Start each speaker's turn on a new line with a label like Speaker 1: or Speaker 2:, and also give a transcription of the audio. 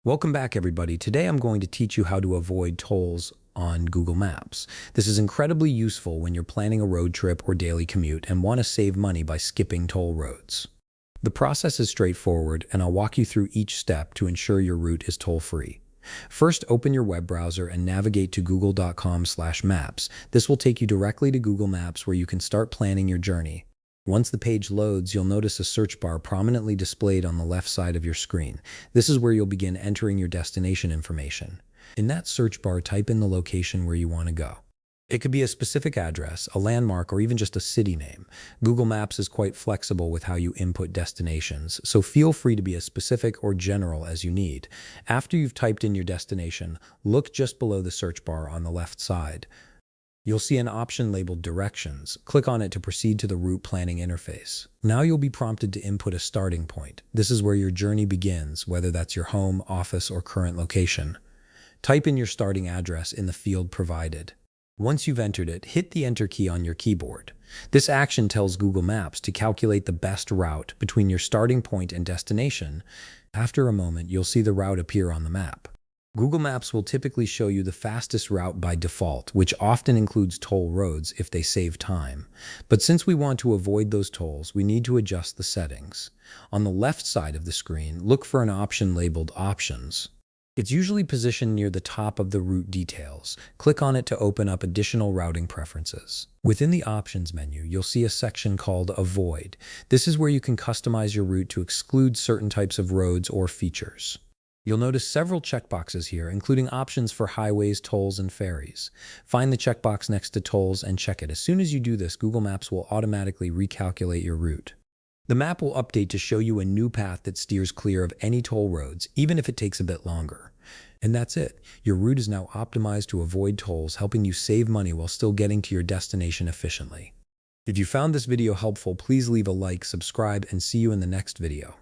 Speaker 1: Welcome back, everybody. Today I'm going to teach you how to avoid tolls on Google Maps. This is incredibly useful when you're planning a road trip or daily commute and want to save money by skipping toll roads. The process is straightforward, and I'll walk you through each step to ensure your route is toll-free. First, open your web browser and navigate to google.com/maps. This will take you directly to Google Maps, where you can start planning your journey. Once the page loads, you'll notice a search bar prominently displayed on the left side of your screen. This is where you'll begin entering your destination information. In that search bar, type in the location where you want to go. It could be a specific address, a landmark, or even just a city name. Google Maps is quite flexible with how you input destinations, so feel free to be as specific or general as you need. After you've typed in your destination, look just below the search bar on the left side. You'll see an option labeled Directions. Click on it to proceed to the route planning interface. Now you'll be prompted to input a starting point. This is where your journey begins, whether that's your home, office, or current location. Type in your starting address in the field provided. Once you've entered it, hit the Enter key on your keyboard. This action tells Google Maps to calculate the best route between your starting point and destination. After a moment, you'll see the route appear on the map. Google Maps will typically show you the fastest route by default, which often includes toll roads if they save time. But since we want to avoid those tolls, we need to adjust the settings. On the left side of the screen, look for an option labeled Options. It's usually positioned near the top of the route details. Click on it to open up additional routing preferences. Within the Options menu, you'll see a section called Avoid. This is where you can customize your route to exclude certain types of roads or features. You'll notice several checkboxes here, including options for highways, tolls, and ferries. Find the checkbox next to tolls and check it. As soon as you do this, Google Maps will automatically recalculate your route. The map will update to show you a new path that steers clear of any toll roads, even if it takes a bit longer. And that's it. Your route is now optimized to avoid tolls, helping you save money while still getting to your destination efficiently. If you found this video helpful, please leave a like, subscribe, and see you in the next video.